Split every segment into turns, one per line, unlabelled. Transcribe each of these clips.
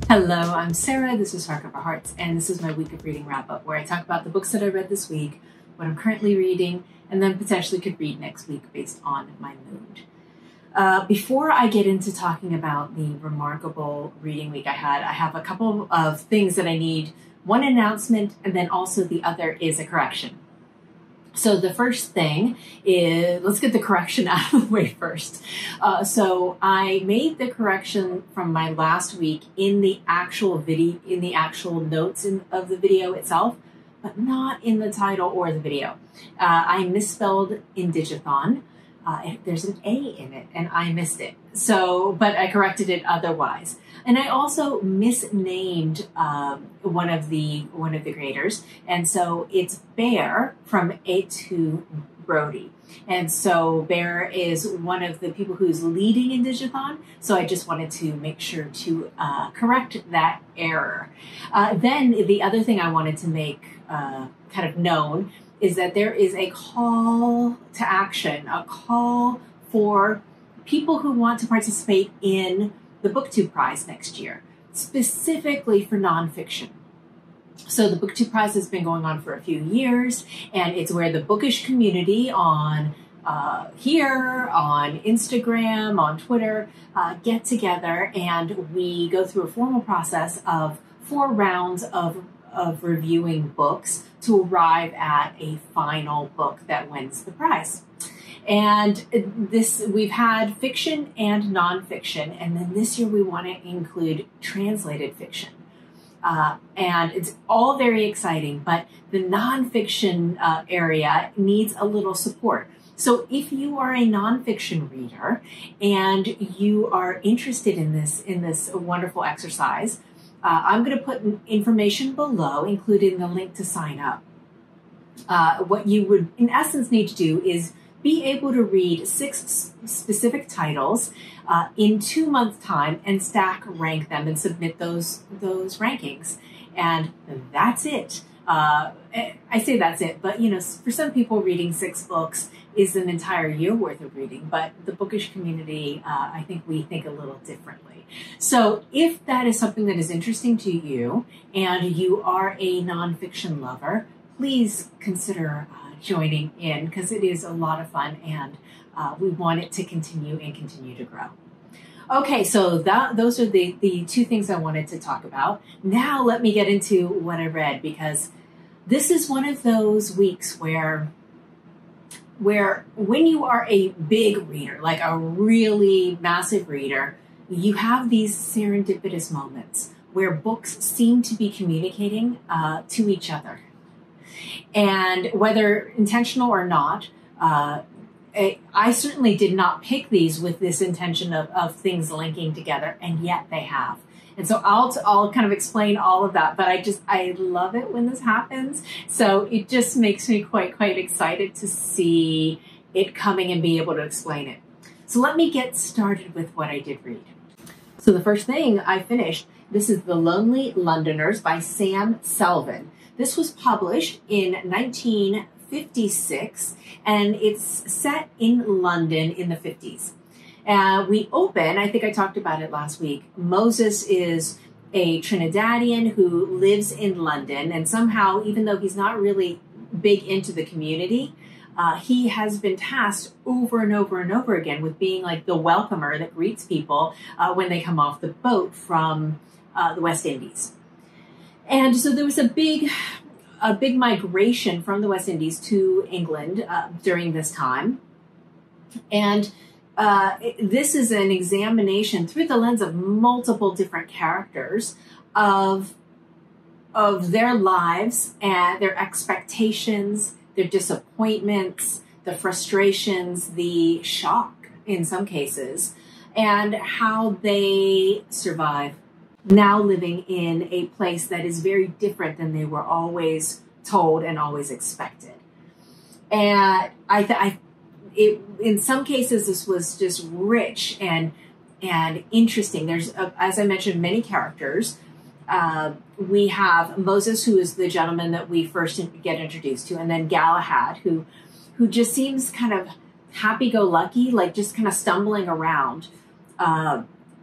Hello, I'm Sarah, this is Hardcover Hearts, and this is my week of reading wrap-up where I talk about the books that I read this week, what I'm currently reading, and then potentially could read next week based on my mood. Before I get into talking about the remarkable reading week I have a couple of things that I need. One announcement, and then also the other is a correction. So the first thing is, let's get the correction out of the way first. So I made the correction from my last week in the actual video, in the actual notes of the video itself, but not in the title or the video. I misspelled indigathon. There's an A in it and I missed it. So, but I corrected it otherwise. And I also misnamed one of the creators. And so it's Bear from A2 Brody. And so Bear is one of the people who's leading Indigathon. So I just wanted to make sure to correct that error. Then the other thing I wanted to make kind of known is that there is a call to action, a call for people who want to participate in the BookTube prize next year, specifically for nonfiction. So the BookTube prize has been going on for a few years, and it's where the bookish community on here, on Instagram, on Twitter, get together, and we go through a formal process of 4 rounds of reviewing books to arrive at a final book that wins the prize. And we've had fiction and nonfiction, and then this year we want to include translated fiction. And it's all very exciting, but the nonfiction area needs a little support. So if you are a nonfiction reader and you are interested in this wonderful exercise, I'm going to put information below, including the link to sign up. What you would, in essence, need to do is be able to read 6 specific titles in 2 months' time and stack rank them and submit those rankings. And that's it. I say that's it, but you know, for some people, reading 6 books is an entire year worth of reading, but the bookish community, I think we think a little differently. So if that is something that is interesting to you and you are a nonfiction lover, please consider joining in, because it is a lot of fun and we want it to continue and continue to grow. Okay, so those are the 2 things I wanted to talk about. Now let me get into what I read, because this is one of those weeks where when you are a big reader, like a really massive reader, you have these serendipitous moments where books seem to be communicating to each other. And whether intentional or not, I certainly did not pick these with this intention of things linking together, and yet they have. And so I'll kind of explain all of that, but I love it when this happens. So it just makes me quite excited to see it coming and be able to explain it. So let me get started with what I did read. So the first thing I finished, this is The Lonely Londoners by Sam Selvon. This was published in 1956, and it's set in London in the 50s. We open, I think I talked about it last week, Moses is a Trinidadian who lives in London, and somehow, even though he's not really big into the community, he has been tasked over and over and over again with being like the welcomer that greets people when they come off the boat from the West Indies. And so there was a big migration from the West Indies to England during this time. And this is an examination through the lens of multiple different characters of their lives and their expectations, their disappointments, the frustrations, the shock in some cases, and how they survive, now living in a place that is very different than they were always told and always expected. And in some cases, this was just rich and interesting. There's, as I mentioned, many characters. We have Moses, who is the gentleman that we first get introduced to, and then Galahad, who just seems kind of happy-go-lucky, like just kind of stumbling around.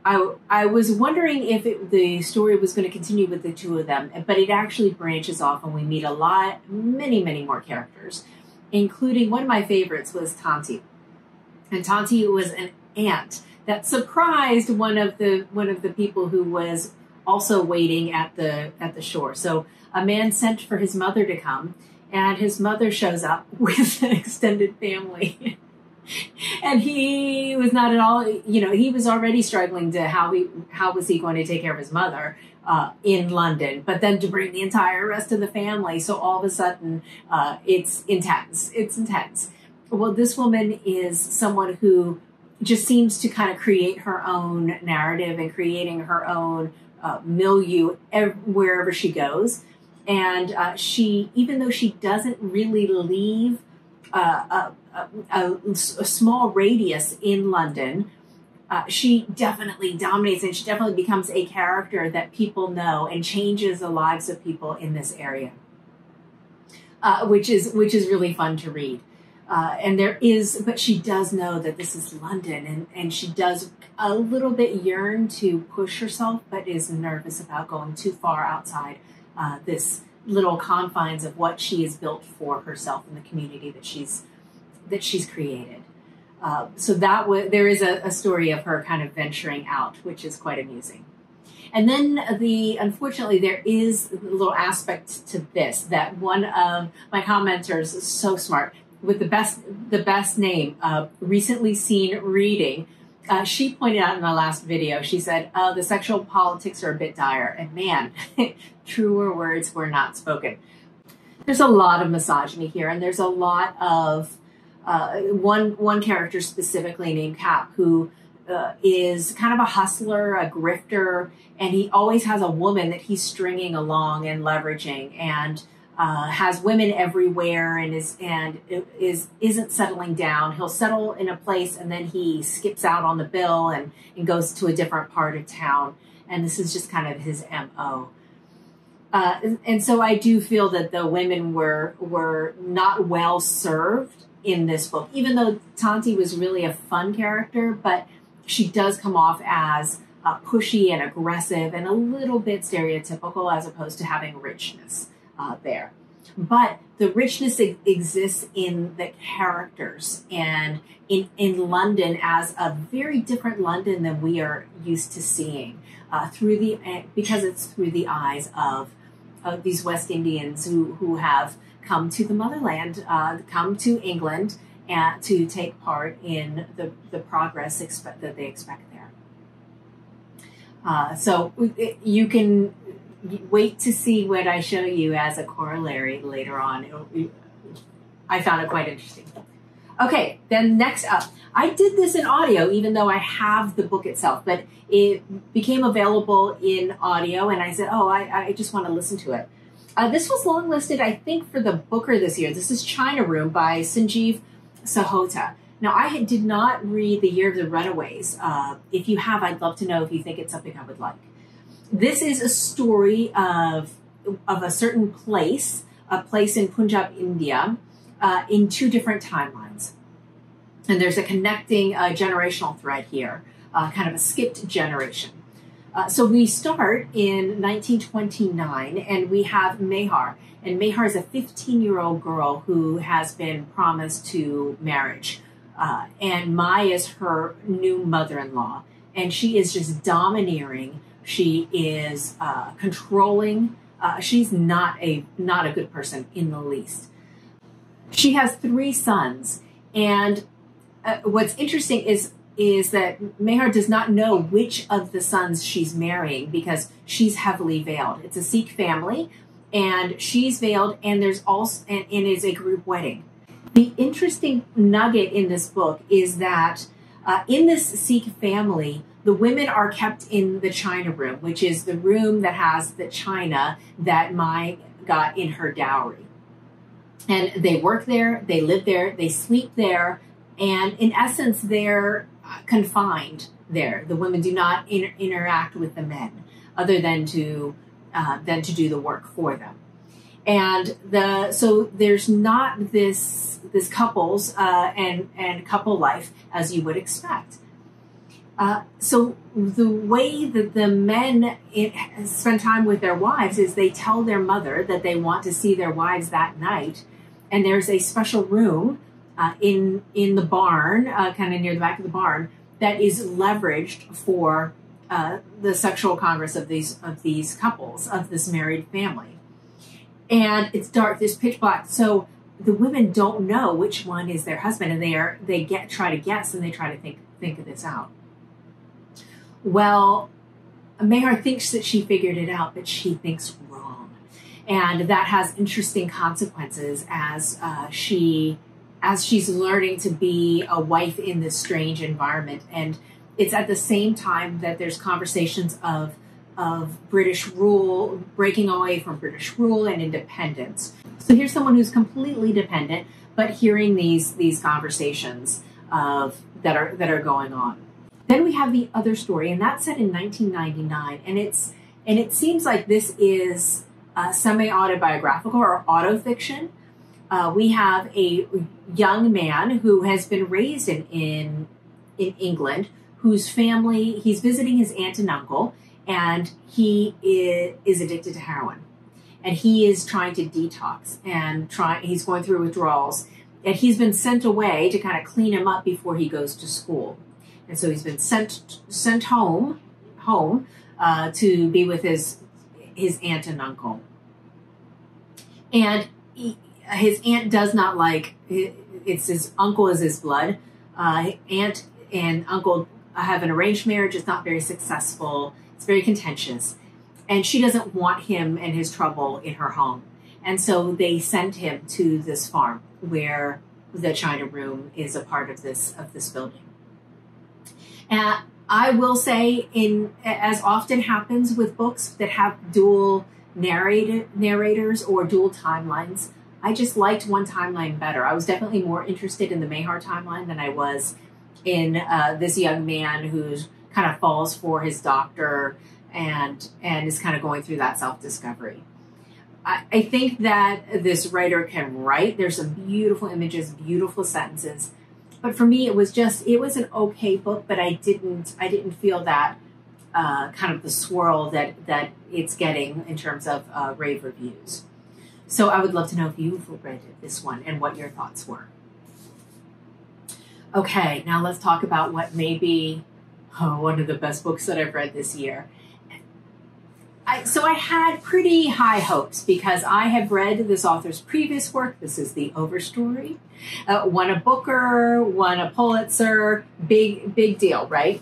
I was wondering if the story was going to continue with the two of them, but it actually branches off and we meet many more characters, including one of my favorites was Tanti. And Tanti was an aunt that surprised one of the people who was also waiting at the shore. So a man sent for his mother to come, and his mother shows up with an extended family. And he was not at all, he was already struggling to how was he going to take care of his mother in London, but then to bring the entire rest of the family. So all of a sudden, it's intense. It's intense. Well, this woman is someone who just seems to kind of create her own narrative and creating her own milieu wherever she goes. And she, even though she doesn't really leave a small radius in London, she definitely dominates, and she definitely becomes a character that people know and changes the lives of people in this area, which is really fun to read. But she does know that this is London, and she does a little bit yearn to push herself, but is nervous about going too far outside this little confines of what she has built for herself in the community that she's created. So there is a story of her kind of venturing out, which is quite amusing. And then unfortunately, there is a little aspect to this that one of my commenters is so smart with the best name, Recently Seen Reading. She pointed out in the last video, she said, the sexual politics are a bit dire. And man, truer words were not spoken. There's a lot of misogyny here, and there's a lot of one character specifically named Cap, who is kind of a hustler, a grifter, and he always has a woman that he's stringing along and leveraging, and has women everywhere, and isn't settling down. He'll settle in a place and then he skips out on the bill and goes to a different part of town. And this is just kind of his MO. And so I do feel that the women were not well served in this book, even though Tanti was really a fun character, but she does come off as pushy and aggressive and a little bit stereotypical, as opposed to having richness there. But the richness exists in the characters and in London as a very different London than we are used to seeing because it's through the eyes of these West Indians who have come to the motherland, come to England, and to take part in the progress that they expect there. So you can wait to see what I show you as a corollary later on. I found it quite interesting. Okay, then next up, I did this in audio, even though I have the book itself, but it became available in audio, and I said, oh, I just want to listen to it. This was longlisted, I think, for the Booker this year. This is China Room by Sunjeev Sahota. Now, I did not read The Year of the Runaways. If you have, I'd love to know if you think it's something I would like. This is a story of a certain place, a place in Punjab, India, in two different timelines. And there's a connecting generational thread here, kind of a skipped generation. So we start in 1929, and we have Mehar. And Mehar is a 15-year-old girl who has been promised to marriage. And Mai is her new mother-in-law. And she is just domineering. She is controlling. She's not a good person in the least. She has 3 sons, and what's interesting is that Mehar does not know which of the sons she's marrying because she's heavily veiled. It's a Sikh family, and she's veiled, and there's also and it's a group wedding. The interesting nugget in this book is that in this Sikh family, the women are kept in the China Room, which is the room that has the china that Mai got in her dowry. And they work there, they live there, they sleep there, and in essence, they're confined there. The women do not interact with the men, other than to do the work for them. And so there's not this couples and couple life as you would expect. So the way that the men spend time with their wives is they tell their mother that they want to see their wives that night. And there's a special room in the barn, kind of near the back of the barn, that is leveraged for the sexual congress of these couples, of this married family. And it's dark, there's pitch black. So the women don't know which one is their husband, and they try to guess, and they try to think of this out. Well, Mehar thinks that she figured it out, but she thinks wrong. And that has interesting consequences as she's learning to be a wife in this strange environment. And it's at the same time that there's conversations of British rule, breaking away from British rule and independence. So here's someone who's completely dependent, but hearing these conversations that are going on. Then we have the other story, and that's set in 1999, and it seems like this is semi-autobiographical or autofiction. We have a young man who has been raised in England, whose family, he's visiting his aunt and uncle, and he is addicted to heroin. And he is trying to detox, and he's going through withdrawals. And he's been sent away to kind of clean him up before he goes to school. And so he's been sent home to be with his aunt and uncle. And his aunt does not like, it's his uncle is his blood. Aunt and uncle have an arranged marriage. It's not very successful. It's very contentious. And she doesn't want him and his trouble in her home. And so they send him to this farm where the China room is a part of this building. And I will say, as often happens with books that have dual narrators or dual timelines, I just liked one timeline better. I was definitely more interested in the Mehar timeline than I was in this young man who's kind of falls for his doctor and is kind of going through that self-discovery. I think that this writer can write. There's some beautiful images, beautiful sentences. But for me, it was an okay book, but I didn't feel that kind of the swirl that it's getting in terms of rave reviews. So I would love to know if you've read this one and what your thoughts were. Okay, now let's talk about what may be one of the best books that I've read this year. So I had pretty high hopes because I have read this author's previous work. This is the Overstory. Won a Booker, won a Pulitzer, big deal, right?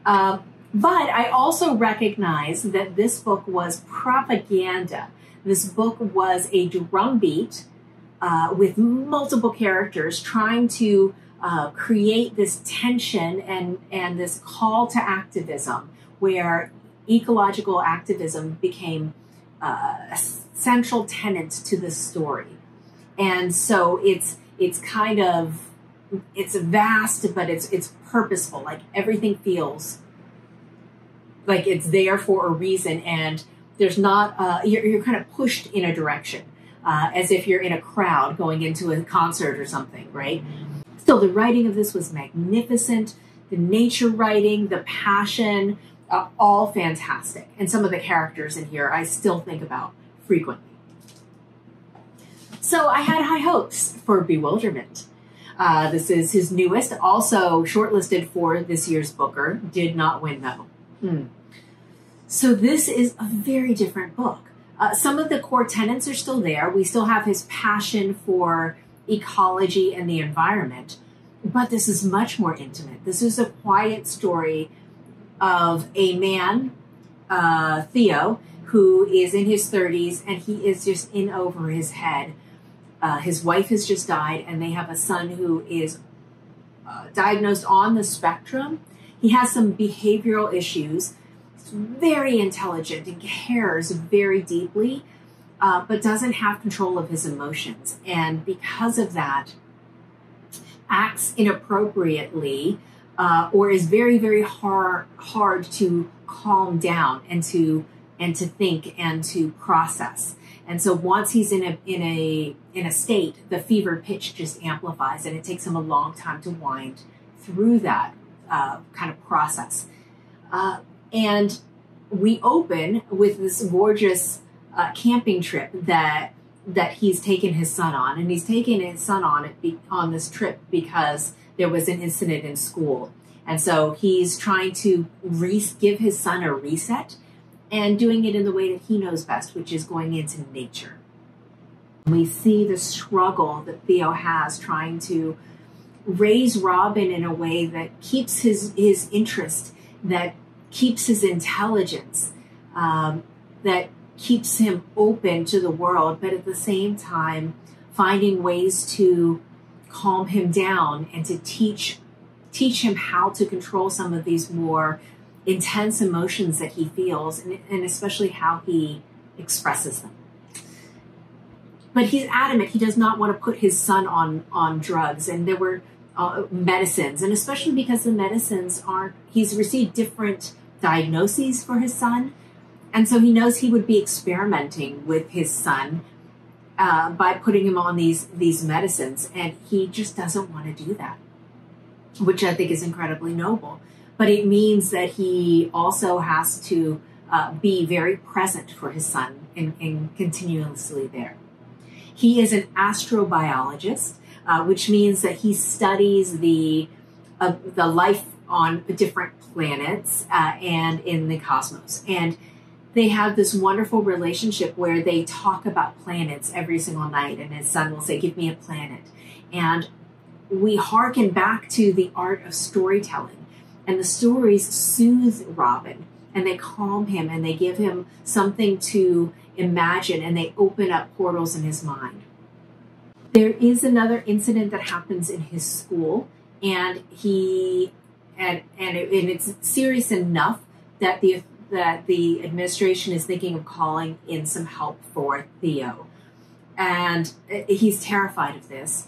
But I also recognize that this book was propaganda. This book was a drumbeat with multiple characters trying to create this tension and this call to activism where ecological activism became a central tenet to this story. And so it's vast, but it's purposeful. Like everything feels like it's there for a reason, and there's not, you're kind of pushed in a direction, as if you're in a crowd going into a concert or something, right? Still, the writing of this was magnificent. The nature writing, the passion, all fantastic. And some of the characters in here I still think about frequently. So I had high hopes for Bewilderment. This is his newest, also shortlisted for this year's Booker, did not win though. So this is a very different book. Some of the core tenets are still there. We still have his passion for ecology and the environment, but this is much more intimate. This is a quiet story of a man, Theo, who is in his 30s, and he is just in over his head. His wife has just died, and they have a son who is diagnosed on the spectrum. He has some behavioral issues. He's very intelligent and cares very deeply, but doesn't have control of his emotions. And because of that, acts inappropriately, or is very, very hard to calm down and to think and to process. And so once he's in a state, the fever pitch just amplifies, and it takes him a long time to wind through that kind of process. And we open with this gorgeous camping trip that he's taken his son on. And he's taken his son on this trip because there was an incident in school. And so he's trying to give his son a reset and doing it in the way that he knows best, which is going into nature. We see the struggle that Theo has trying to raise Robin in a way that keeps his interest, that keeps his intelligence, that keeps him open to the world, but at the same time finding ways to calm him down and to teach him how to control some of these more intense emotions that he feels, and especially how he expresses them. But he's adamant he does not want to put his son on drugs, and there were medicines, and especially because the medicines he's received different diagnoses for his son, and so he knows he would be experimenting with his son by putting him on these medicines, and he just doesn't want to do that, which I think is incredibly noble. But it means that he also has to be very present for his son and continuously there. He is an astrobiologist, which means that he studies the life on different planets and in the cosmos. And they have this wonderful relationship where they talk about planets every single night, and his son will say, "Give me a planet." And we hearken back to the art of storytelling, and the stories soothe Robin, and they calm him, and they give him something to imagine, and they open up portals in his mind. There is another incident that happens in his school, and it's serious enough that the administration is thinking of calling in some help for Theo, and he's terrified of this.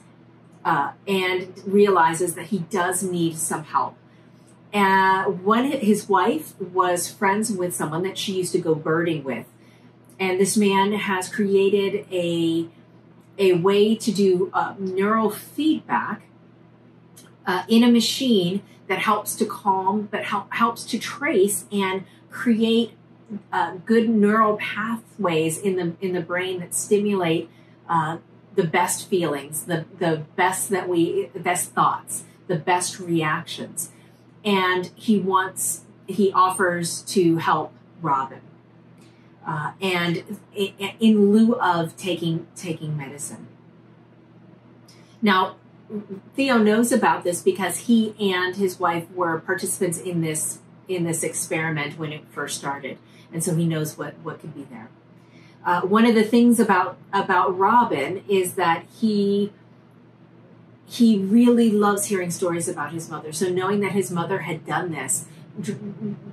And realizes that he does need some help. His wife was friends with someone that she used to go birding with. And this man has created a way to do neural feedback in a machine that helps to calm, but helps to trace and create good neural pathways in the brain that stimulate the best feelings, the best thoughts, the best reactions. And he offers to help Robin. And in lieu of taking medicine. Now, Theo knows about this because he and his wife were participants in this experiment when it first started. And so he knows what could be there. One of the things about Robin is that he really loves hearing stories about his mother. So knowing that his mother had done this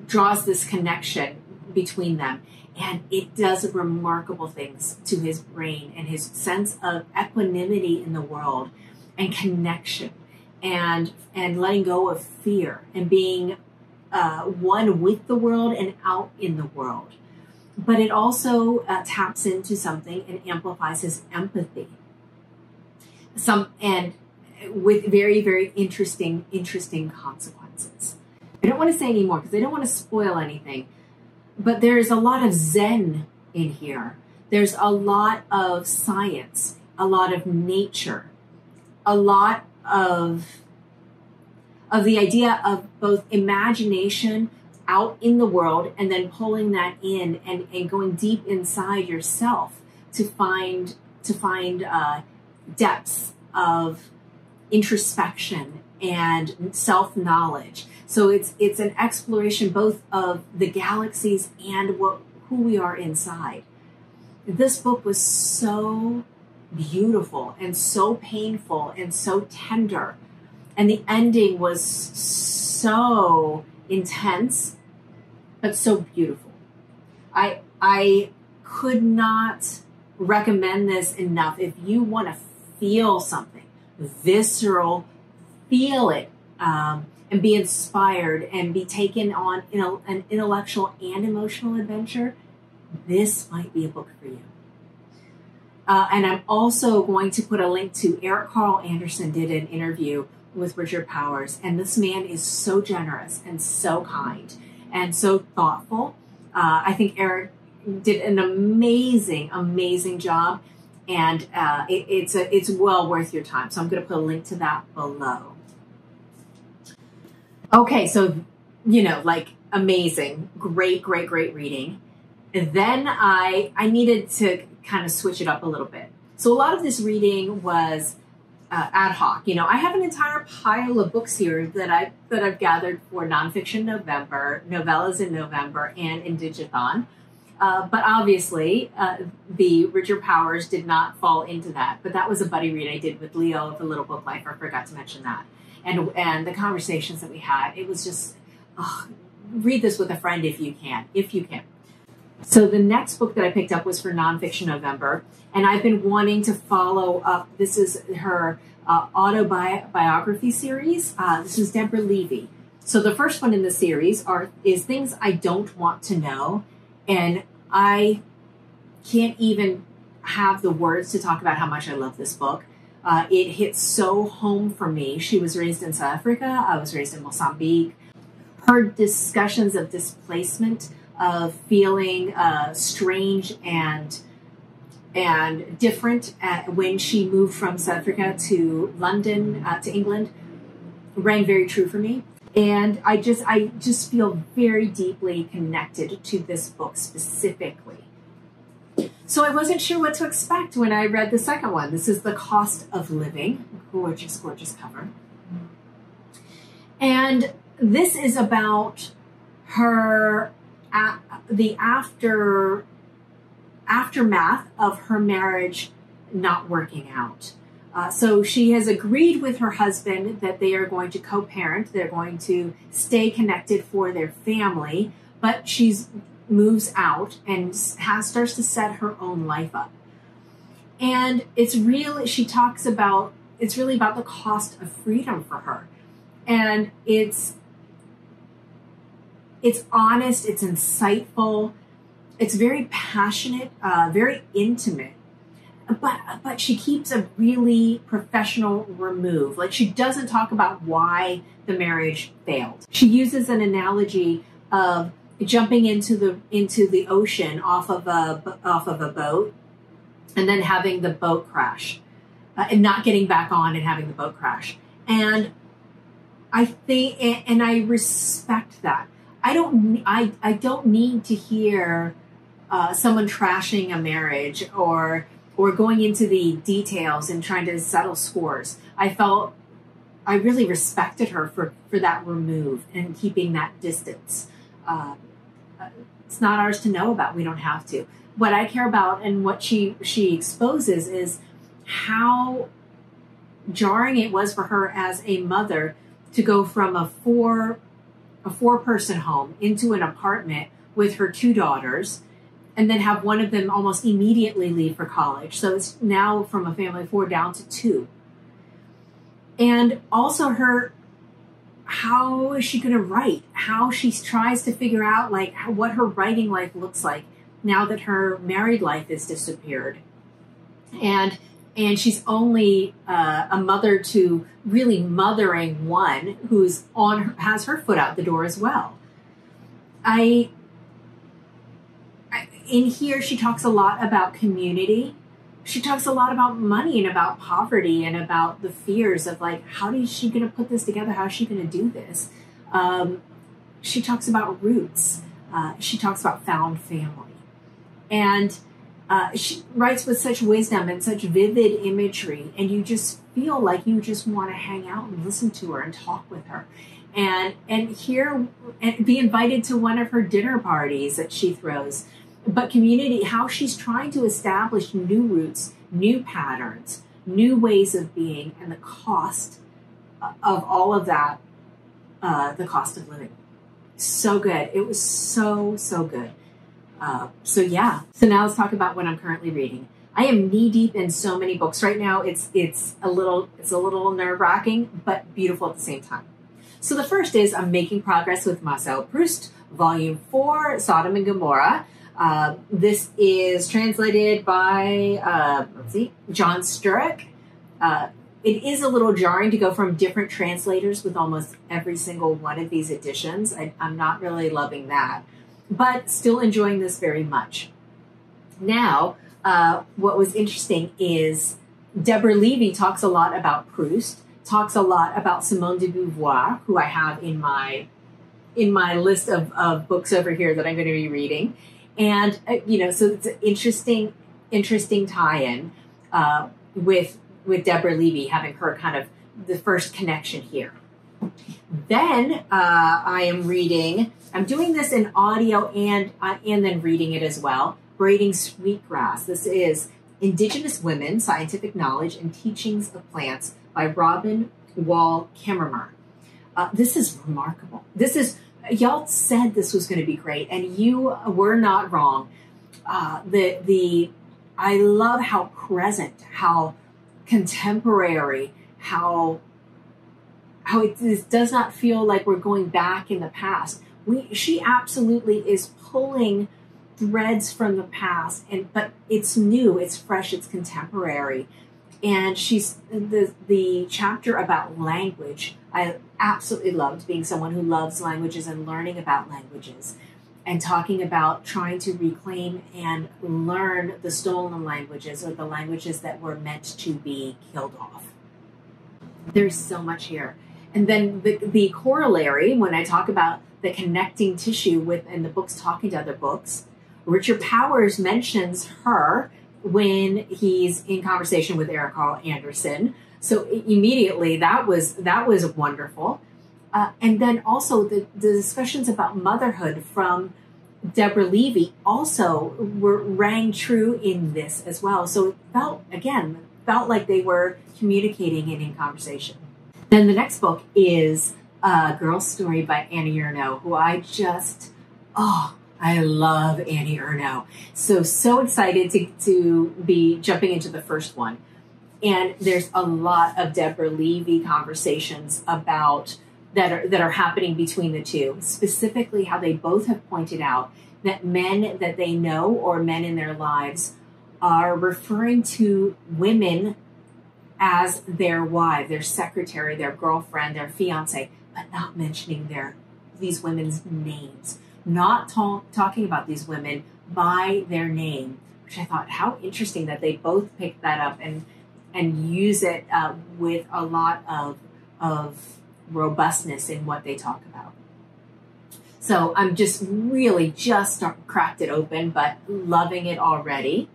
draws this connection between them. And it does remarkable things to his brain and his sense of equanimity in the world and connection and letting go of fear and being one with the world and out in the world. But it also taps into something and amplifies his empathy. And with very, very interesting consequences. I don't want to say any more because I don't want to spoil anything. But there's a lot of Zen in here. There's a lot of science, a lot of nature, a lot of the idea of both imagination out in the world and then pulling that in and going deep inside yourself to find depths of introspection and self-knowledge. So it's an exploration both of the galaxies and who we are inside. This book was so beautiful and so painful and so tender. And the ending was so intense, but so beautiful. I could not recommend this enough. If you want to feel something visceral, feel it, and be inspired and be taken on an intellectual and emotional adventure, this might be a book for you. And I'm also going to put a link to Eric Carl Anderson did an interview with Richard Powers, and this man is so generous and so kind and so thoughtful. I think Eric did an amazing, amazing job, and it's well worth your time. So I'm going to put a link to that below. Okay, so, you know, like, amazing, great, great, great reading. And then I needed to kind of switch it up a little bit. So a lot of this reading was ad hoc. You know, I have an entire pile of books here that I've gathered for Nonfiction November, Novellas in November, and Indigathon. But obviously, the Richard Powers did not fall into that. But that was a buddy read I did with Leo of the Little Book Life. I forgot to mention that. And the conversations that we had, it was just, read this with a friend if you can. So the next book that I picked up was for Nonfiction November, and I've been wanting to follow up. This is her autobiography series. This is Deborah Levy. So the first one in the series is Things I Don't Want to Know, and I can't even have the words to talk about how much I love this book. It hits so home for me. She was raised in South Africa. I was raised in Mozambique. Her discussions of displacement, of feeling strange and different when she moved from South Africa to London, to England, rang very true for me. And I just feel very deeply connected to this book specifically. So I wasn't sure what to expect when I read the second one. This is The Cost of Living. Gorgeous, gorgeous cover. And this is about her, the aftermath of her marriage not working out. So she has agreed with her husband that they are going to co-parent. They're going to stay connected for their family, but she's moves out and starts to set her own life up. And it's really about the cost of freedom for her. And it's honest, it's insightful, it's very passionate, very intimate. But she keeps a really professional remove. Like, she doesn't talk about why the marriage failed. She uses an analogy of jumping into the ocean off of a boat, and then having the boat crash, and not getting back on and having the boat crash. And I think, and I respect that. I don't need to hear someone trashing a marriage or going into the details and trying to settle scores. I really respected her for that remove and keeping that distance. It's not ours to know about. We don't have to. What I care about and what she exposes is how jarring it was for her as a mother to go from a four-person home into an apartment with her two daughters, and then have one of them almost immediately leave for college. So it's now from a family of four down to two. And also how is she going to write? How she tries to figure out what her writing life looks like now that her married life has disappeared. And she's only a mother to really mothering one who's has her foot out the door as well. In here, she talks a lot about community. She talks a lot about money and about poverty and about the fears of how is she going to put this together? How is she going to do this? She talks about roots. She talks about found family. And she writes with such wisdom and such vivid imagery, and you just feel like you just want to hang out and listen to her and talk with her. And hear and be invited to one of her dinner parties that she throws. But community, how she's trying to establish new roots, new patterns, new ways of being, and the cost of all of that, the cost of living. So good. It was so good. So yeah. So now let's talk about what I'm currently reading. I am knee deep in so many books right now. It's a little nerve-wracking, but beautiful at the same time. So the first is I'm making progress with Marcel Proust, Volume 4, Sodom and Gomorrah. This is translated by, John Sturrock. it is a little jarring to go from different translators with almost every single one of these editions. I'm not really loving that, but still enjoying this very much. Now, what was interesting is Deborah Levy talks a lot about Proust, talks a lot about Simone de Beauvoir, who I have in my list of books over here that I'm going to be reading. And, so it's an interesting tie-in with Deborah Levy, having her kind of the first connection here. Then I'm doing this in audio and then reading it as well, Braiding Sweetgrass. This is Indigenous Women, Scientific Knowledge and Teachings of Plants by Robin Wall Kimmerer. This is remarkable. Y'all said this was going to be great, and you were not wrong. I love how present, how contemporary, how it does not feel like we're going back in the past. She absolutely is pulling threads from the past, but it's new, it's fresh, it's contemporary. And she's the chapter about language. I absolutely loved, being someone who loves languages and learning about languages, and talking about trying to reclaim and learn the stolen languages, or the languages that were meant to be killed off. There's so much here. And then the corollary, when I talk about the connecting tissue in the books talking to other books, Richard Powers mentions her when he's in conversation with Eric Carl Anderson. So immediately that was wonderful. And then also the discussions about motherhood from Deborah Levy also rang true in this as well. So it felt like they were communicating and in conversation. Then the next book is A Girl's Story by Annie Ernaux, who I love Annie Ernaux. So excited to be jumping into the first one. And there's a lot of Deborah Levy conversations about that are happening between the two, specifically how they both have pointed out that men that they know or men in their lives are referring to women as their wife, their secretary, their girlfriend, their fiance, but not mentioning these women's names, not talking about these women by their name, which I thought how interesting that they both picked that up and use it with a lot of robustness in what they talk about. So I'm just cracked it open, but loving it already.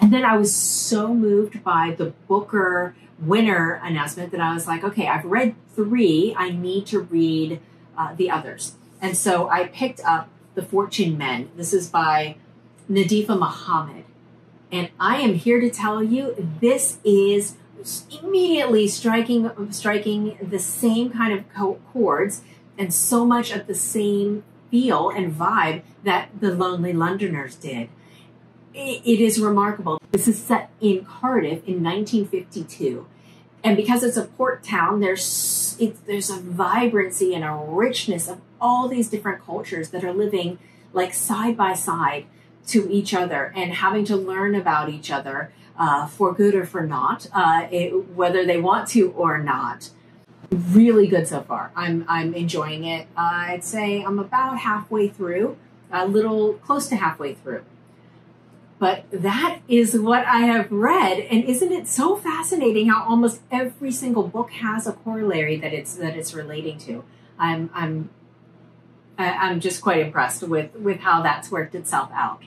And then I was so moved by the Booker winner announcement that I was like, okay, I've read 3. I need to read the others. And so I picked up The Fortune Men. This is by Nadifa Mohamed. And I am here to tell you, this is immediately striking the same kind of chords and so much of the same feel and vibe that The Lonely Londoners did. It is remarkable. This is set in Cardiff in 1952. And because it's a port town, there's a vibrancy and a richness of all these different cultures that are living like side by side to each other and having to learn about each other for good or for not, whether they want to or not. Really good so far. I'm enjoying it. I'd say I'm about halfway through, a little close to halfway through. But that is what I have read, and isn't it so fascinating how almost every single book has a corollary that it's relating to? I'm just quite impressed with how that's worked itself out.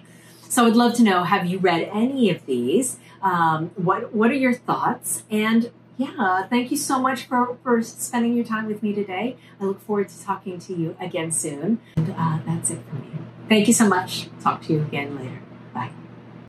So I'd love to know, have you read any of these? What are your thoughts? And yeah, thank you so much for spending your time with me today. I look forward to talking to you again soon. And that's it for me. Thank you so much. Talk to you again later. Bye.